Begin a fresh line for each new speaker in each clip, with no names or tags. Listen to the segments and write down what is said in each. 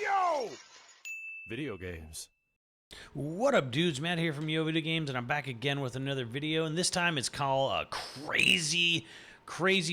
Yo! Video games.
What up, dudes? Matt here from YoVideogames, and I'm back again with another video, and this time it's called a crazy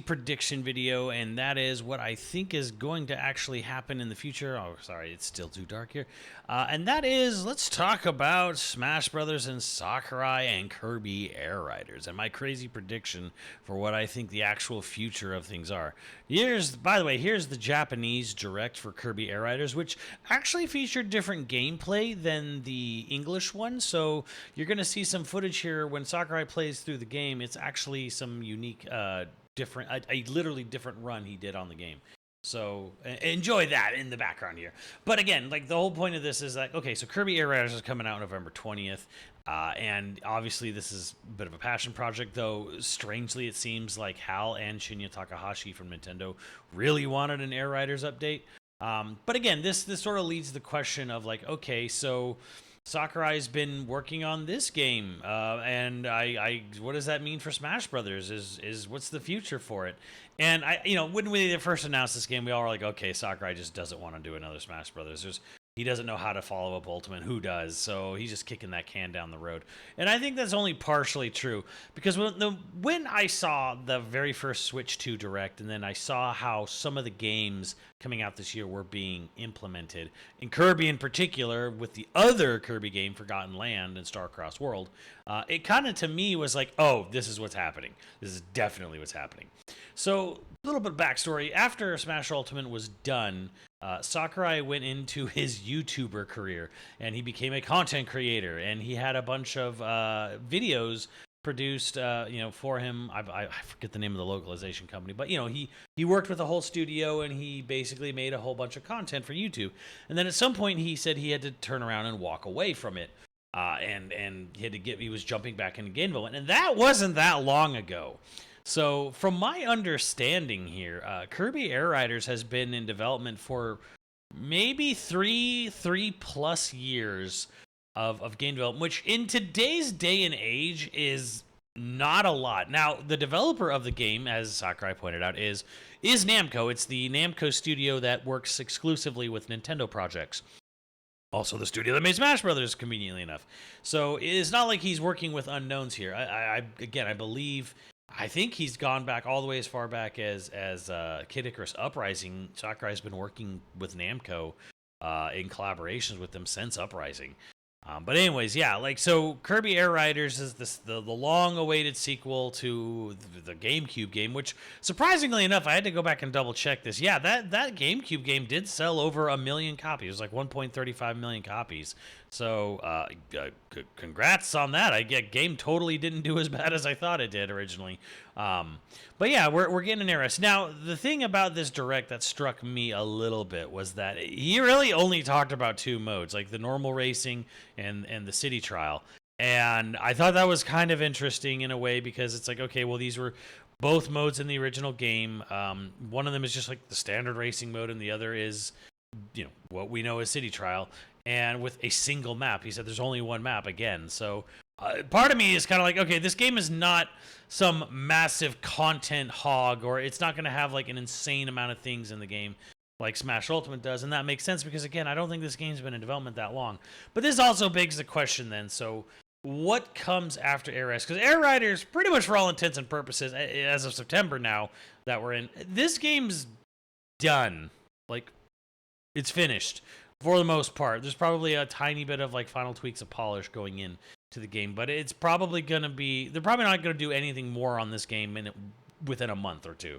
prediction video, and that is what I think is going to actually happen in the future. Oh, sorry, it's still too dark here. And that is, let's talk about Smash Brothers and Sakurai and Kirby Air Riders, and my crazy prediction for what I think the actual future of things are. By the way, here's the Japanese direct for Kirby Air Riders, which actually featured different gameplay than the English one, so you're going to see some footage here when Sakurai plays through the game. It's actually some unique a literally different run he did on the game. So enjoy that in the background here. But again, like the whole point of this is that, okay, so Kirby Air Riders is coming out November 20th. And obviously this is a bit of a passion project, though strangely it seems like Hal and Shinya Takahashi from Nintendo really wanted an Air Riders update. But again, this sort of leads to the question of like, okay, so Sakurai's been working on this game, and what does that mean for Smash Brothers? Is what's the future for it? And when we first announced this game, we all were like, okay, Sakurai just doesn't want to do another Smash Brothers. He doesn't know how to follow up Ultimate. Who does? So he's just kicking that can down the road. And I think that's only partially true, because when I saw the very first Switch 2 Direct, and then I saw how some of the games coming out this year were being implemented, in Kirby in particular, with the other Kirby game, Forgotten Land and Star-Crossed World, it kind of to me was like, oh, this is what's happening. This is definitely what's happening. So a little bit of backstory. After Smash Ultimate was done, Sakurai went into his YouTuber career, and he became a content creator, and he had a bunch of videos produced for him. I forget the name of the localization company, but he worked with a whole studio, and he basically made a whole bunch of content for YouTube. And then at some point he said he had to turn around and walk away from it, and he was jumping back into game development, and that wasn't that long ago. So, from my understanding here, Kirby Air Riders has been in development for maybe three plus years of game development, which in today's day and age is not a lot. Now, the developer of the game, as Sakurai pointed out, is Namco. It's the Namco studio that works exclusively with Nintendo projects. Also the studio that made Smash Brothers, conveniently enough. So, it's not like he's working with unknowns here. I think he's gone back all the way as far back as Kid Icarus Uprising. Sakurai's been working with Namco in collaborations with them since Uprising. But anyways, yeah, so Kirby Air Riders is the long-awaited sequel to the GameCube game, which surprisingly enough, I had to go back and double check this. Yeah, that GameCube game did sell over 1 million copies. It was like 1.35 million copies. So congrats on that. I get game totally didn't do as bad as I thought it did originally. But yeah, we're getting an Air Riders. Now, the thing about this Direct that struck me a little bit was that he really only talked about 2 modes, like the normal racing and the city trial. And I thought that was kind of interesting in a way, because it's like, okay, well, these were both modes in the original game. One of them is just like the standard racing mode, and the other is, what we know as city trial. And with a single map. He said there's only one map again. So part of me is kind of like, okay, this game is not some massive content hog, or it's not going to have like an insane amount of things in the game like Smash Ultimate does. And that makes sense because, again, I don't think this game's been in development that long. But this also begs the question then, so what comes after Air Riders? Because Air Riders, pretty much for all intents and purposes, as of September now that we're in, this game's done. Like, it's finished. For the most part, there's probably a tiny bit of like final tweaks of polish going in to the game, but it's probably going to be, they're probably not going to do anything more on this game within a month or two,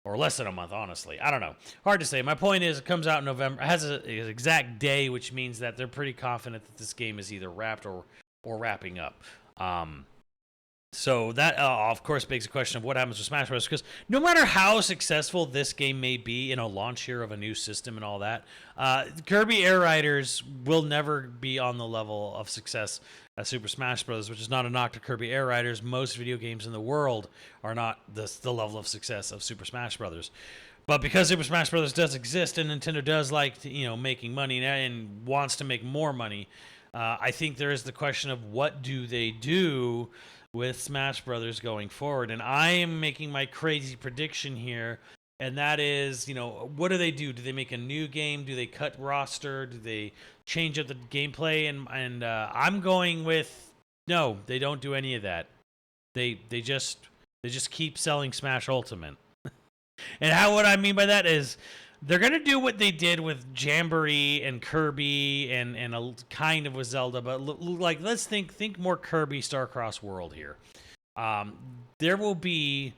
or less than a month, honestly. I don't know. Hard to say. My point is, it comes out in November. It has an exact day, which means that they're pretty confident that this game is either wrapped or wrapping up. So that, of course, begs the question of what happens with Smash Bros. Because no matter how successful this game may be in a launch year of a new system and all that, Kirby Air Riders will never be on the level of success as Super Smash Bros., which is not a knock to Kirby Air Riders. Most video games in the world are not the level of success of Super Smash Bros. But because Super Smash Bros. Does exist, and Nintendo does like making money and wants to make more money, I think there is the question of what do they do with Smash Brothers going forward. And I am making my crazy prediction here And that is, what do they do? Do they make a new game? Do they cut roster? Do they change up the gameplay? And I'm going with no. They don't do any of that. They just keep selling Smash Ultimate. And what I mean by that is they're gonna do what they did with Jamboree and Kirby and a kind of with Zelda, but like let's think more Kirby Starcross World here. There will be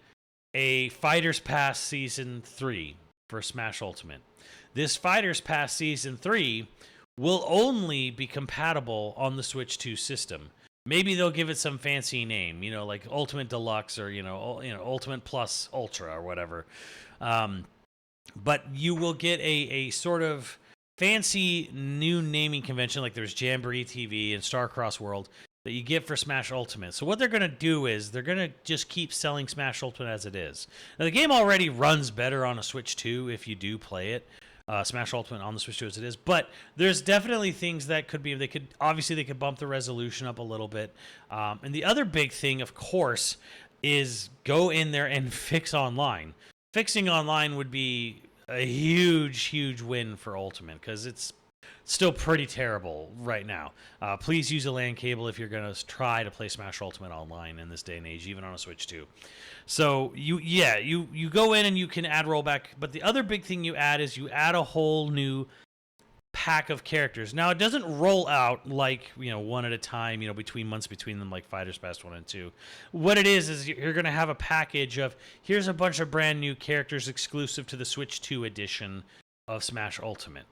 a Fighters Pass Season 3 for Smash Ultimate. This Fighters Pass Season 3 will only be compatible on the Switch 2 system. Maybe they'll give it some fancy name, like Ultimate Deluxe or Ultimate Plus Ultra or whatever. But you will get a sort of fancy new naming convention, like there's Jamboree TV and Starcross World that you get for Smash Ultimate. So what they're going to do is they're going to just keep selling Smash Ultimate as it is. Now, the game already runs better on a Switch 2 if you do play it. Smash Ultimate on the Switch 2 as it is, but there's definitely things that could be. They could bump the resolution up a little bit, and the other big thing, of course, is go in there and fix online. Fixing online would be a huge win for Ultimate because it's still pretty terrible right now. Please use a LAN cable if you're going to try to play Smash Ultimate online in this day and age, even on a Switch 2. So you go in and you can add rollback, but the other big thing you add is you add a whole new pack of characters. Now it doesn't roll out like one at a time, between months between them like Fighters Pass 1 and 2. What it is you're going to have a package of here's a bunch of brand new characters exclusive to the Switch 2 edition of Smash Ultimate.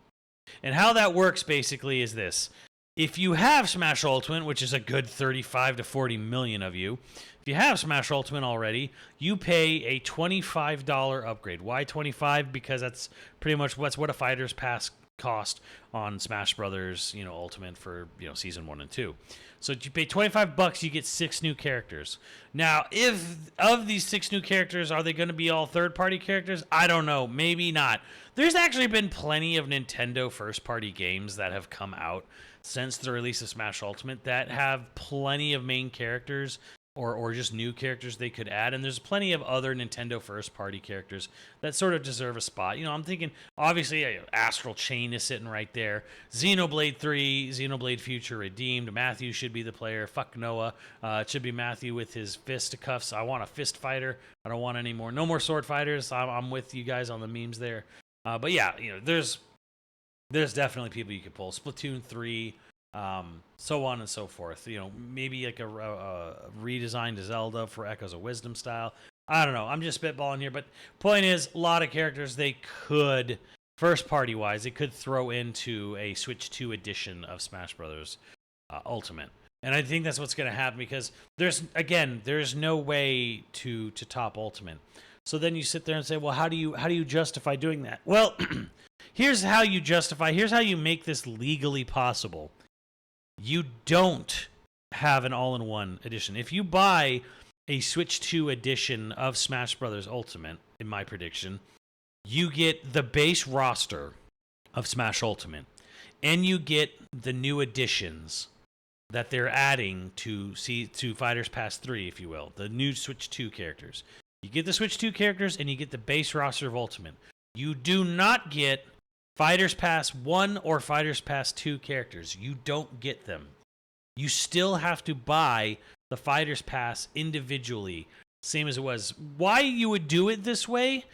And how that works basically is this. If you have Smash Ultimate, which is a good 35 to 40 million of you, if you have Smash Ultimate already, you pay a $25 upgrade. Why 25? Because that's pretty much what a Fighter's Pass cost on Smash Brothers, Ultimate for, Season 1 and 2. So you pay $25, you get 6 new characters. Now, if of these 6 new characters, are they going to be all third-party characters? I don't know. Maybe not. There's actually been plenty of Nintendo first-party games that have come out since the release of Smash Ultimate that have plenty of main characters or just new characters they could add. And there's plenty of other Nintendo first-party characters that sort of deserve a spot. I'm thinking, obviously, Astral Chain is sitting right there. Xenoblade 3, Xenoblade Future Redeemed. Matthew should be the player. Fuck Noah. It should be Matthew with his fisticuffs. I want a fist fighter. I don't want any more. No more sword fighters. I'm with you guys on the memes there. But yeah, there's definitely people you could pull. Splatoon 3. So on and so forth. Maybe like a redesigned Zelda for Echoes of Wisdom style. I don't know. I'm just spitballing here, but point is, a lot of characters they could, first party wise, they could throw into a Switch 2 edition of Smash Brothers Ultimate. And I think that's what's going to happen because there's no way to top Ultimate. So then you sit there and say, well, how do you justify doing that? Well, here's how you make this legally possible. You don't have an all-in-one edition. If you buy a Switch 2 edition of Smash Bros. Ultimate, in my prediction, you get the base roster of Smash Ultimate, and you get the new additions that they're adding to Fighters Pass 3, if you will, the new Switch 2 characters. You get the Switch 2 characters, and you get the base roster of Ultimate. You do not get Fighters Pass 1 or Fighters Pass 2 characters. You don't get them. You still have to buy the Fighters Pass individually, same as it was. Why you would do it this way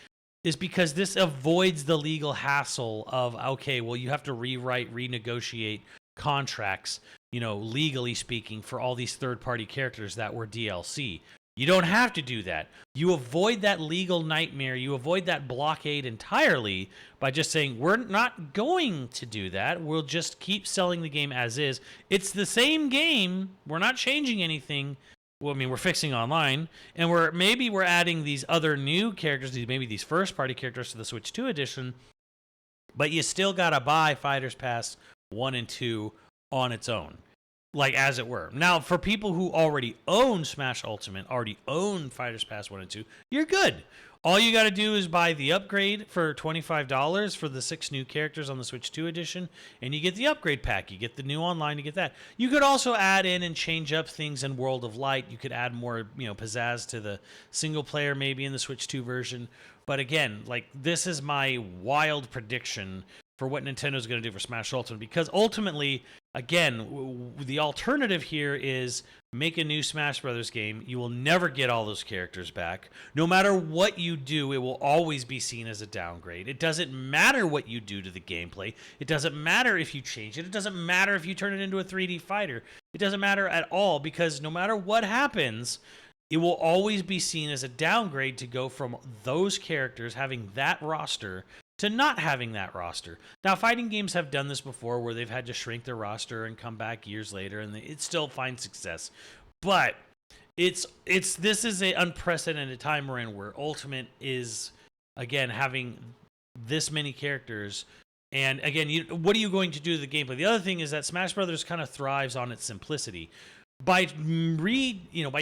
is because this avoids the legal hassle of, okay, well, you have to renegotiate contracts, legally speaking, for all these third-party characters that were DLC. You don't have to do that. You avoid that legal nightmare. You avoid that blockade entirely by just saying, we're not going to do that. We'll just keep selling the game as is. It's the same game. We're not changing anything. Well, we're fixing online, and we're adding these other new characters, these first-party characters to the Switch 2 edition, but you still got to buy Fighters Pass 1 and 2 on its own. like as it were. Now, for people who already own Smash Ultimate, already own Fighters Pass 1 and 2, you're good. All you got to do is buy the upgrade for $25 for the 6 new characters on the Switch 2 edition, and you get the upgrade pack. You get the new online, you get that. You could also add in and change up things in World of Light. You could add more, pizzazz to the single player maybe in the Switch 2 version. But again, like, this is my wild prediction for what Nintendo's going to do for Smash Ultimate, because ultimately, again, the alternative here is make a new Smash Brothers game. You will never get all those characters back. No matter what you do, it will always be seen as a downgrade. It doesn't matter what you do to the gameplay. It doesn't matter if you change it. It doesn't matter if you turn it into a 3D fighter. It doesn't matter at all, because no matter what happens, it will always be seen as a downgrade to go from those characters having that roster to not having that roster. Now, fighting games have done this before, where they've had to shrink their roster and come back years later, and it still finds success. But this is an unprecedented time we're in, where Ultimate is, again, having this many characters. And again, what are you going to do to the gameplay? The other thing is that Smash Brothers kind of thrives on its simplicity. By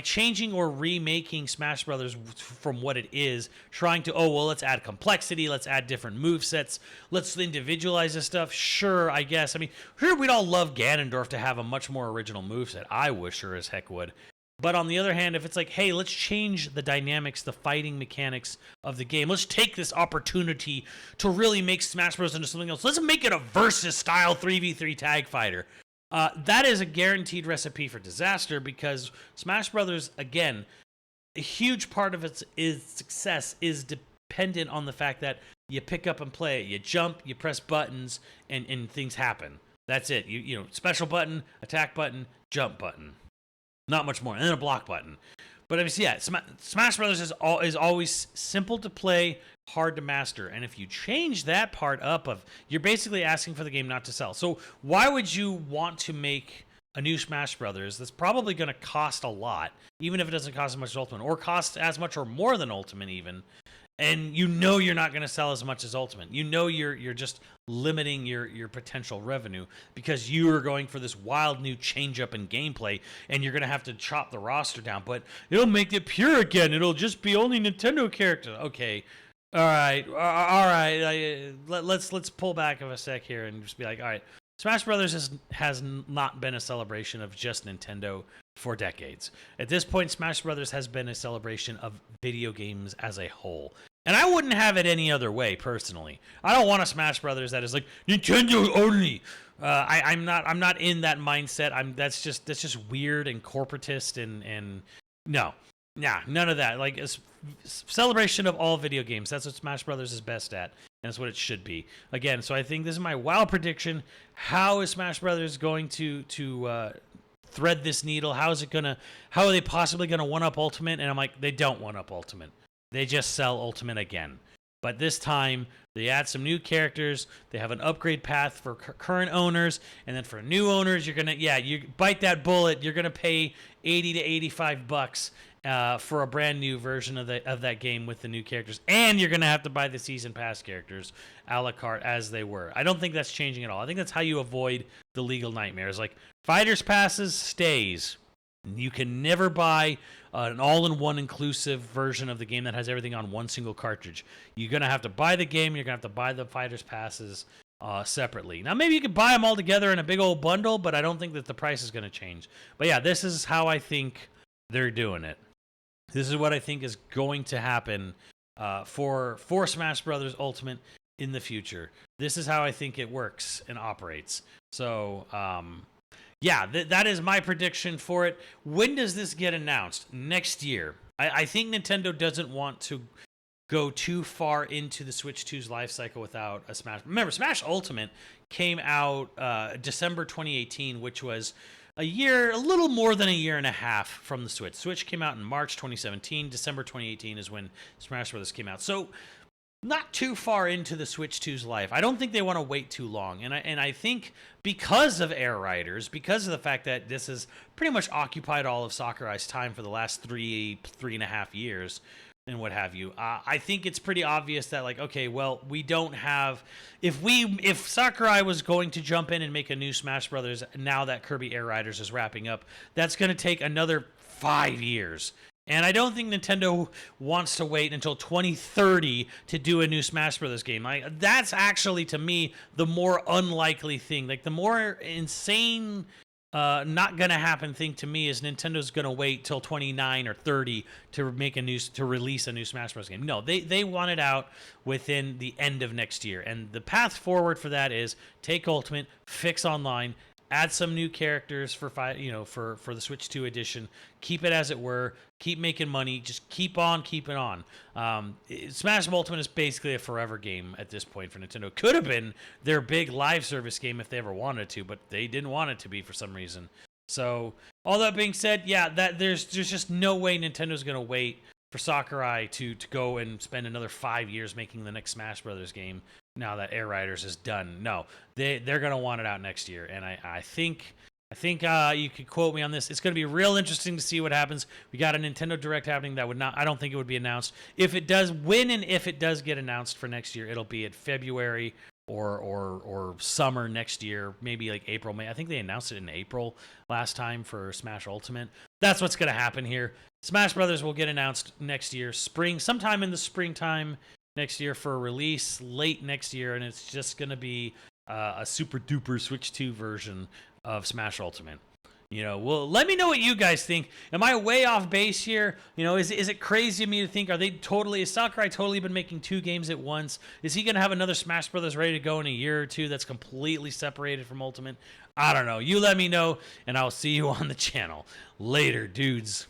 changing or remaking Smash Brothers from what it is, trying to, let's add complexity, let's add different movesets, let's individualize this stuff. Sure, I guess. I mean, sure, we'd all love Ganondorf to have a much more original moveset. I would, sure as heck would. But on the other hand, if it's like, hey, let's change the dynamics, the fighting mechanics of the game. Let's take this opportunity to really make Smash Bros. Into something else. Let's make it a versus style 3v3 tag fighter. That is a guaranteed recipe for disaster, because Smash Brothers, again, a huge part of its success is dependent on the fact that you pick up and play it. You jump, you press buttons, and things happen. That's it. Special button, attack button, jump button. Not much more. And then a block button. But I mean, yeah, Smash Brothers is always simple to play, hard to master. And if you change that part up, you're basically asking for the game not to sell. So why would you want to make a new Smash Brothers that's probably going to cost a lot, even if it doesn't cost as much as Ultimate, or cost as much or more than Ultimate even, and you're not going to sell as much as Ultimate. You're just limiting your potential revenue, because you are going for this wild new change up in gameplay, and you're going to have to chop the roster down. But it'll make it pure again. It'll just be only Nintendo characters. Okay, all right. Let's pull back of a sec here and just be like, all right. Smash Brothers has not been a celebration of just Nintendo for decades. At this point, Smash Brothers has been a celebration of video games as a whole. And I wouldn't have it any other way, personally. I don't want a Smash Brothers that is like Nintendo only. I'm not in that mindset. That's just weird and corporatist and no. Yeah, none of that. Like, a celebration of all video games. That's what Smash Brothers is best at, and that's what it should be. Again, so I think this is my wild prediction. How is Smash Brothers going to thread this needle? How are they possibly gonna one up Ultimate? And I'm like, they don't one up Ultimate. They just sell Ultimate again. But this time, they add some new characters. They have an upgrade path for current owners, and then for new owners, you bite that bullet. You're gonna pay $80 to $85 for a brand new version of that game with the new characters, and you're gonna have to buy the season pass characters a la carte as they were. I don't think that's changing at all. I think that's how you avoid the legal nightmares. Like, Fighters Passes stays. You can never buy an all-in-one inclusive version of the game that has everything on one single cartridge. You're gonna have to buy the game. You're gonna have to buy the Fighters Passes separately. Now, maybe you could buy them all together in a big old bundle, but I don't think that the price is gonna change. But yeah, this is how I think they're doing it. This is what I think is going to happen for Smash Brothers Ultimate in the future. This is how I think it works and operates. So, that is my prediction for it. When does this get announced? Next year. I think Nintendo doesn't want to go too far into the Switch 2's life cycle without a Smash. Remember, Smash Ultimate came out December 2018, which was a little more than a year and a half from the Switch. Switch came out in March 2017. December 2018 is when Smash Bros. Came out. So, not too far into the Switch 2's life. I don't think they want to wait too long. And I think because of Air Riders, because of the fact that this has pretty much occupied all of Sakurai's time for the last three and a half years, and what have you. I think it's pretty obvious that, like, okay, well, we don't have, if Sakurai was going to jump in and make a new Smash Brothers now that Kirby Air Riders is wrapping up, that's going to take another 5 years. And I don't think Nintendo wants to wait until 2030 to do a new Smash Brothers game. That's actually, to me, the more unlikely thing. Like, the more insane, not gonna happen thing to me is Nintendo's gonna wait till 29 or 30 to release a new Smash Bros. Game. No, they want it out within the end of next year, and the path forward for that is take Ultimate, fix online, add some new characters for the Switch 2 edition, keep it as it were, keep making money, just keep on keeping on. Smash Ultimate is basically a forever game at this point for Nintendo. Could have been their big live service game if they ever wanted to, but they didn't want it to be for some reason. So all that being said, yeah, there's just no way Nintendo's gonna wait for Sakurai to go and spend another 5 years making the next Smash Brothers game now that Air Riders is done. No, they're gonna want it out next year, and I think you could quote me on this. It's gonna be real interesting to see what happens. We got a Nintendo Direct happening that I don't think it would be announced. If it does if it does get announced for next year, it'll be at February or summer next year, maybe like April, May. I think they announced it in April last time for Smash Ultimate. That's what's gonna happen here. Smash Brothers will get announced next year, sometime in the springtime next year for a release late next year, and it's just going to be a super duper Switch 2 version of Smash Ultimate. Well, let me know what you guys think. Am I way off base here? Is it crazy of me to think, is Sakurai totally been making 2 games at once? Is he going to have another Smash Brothers ready to go in a year or two that's completely separated from Ultimate? I don't know. You let me know, and I'll see you on the channel. Later, dudes.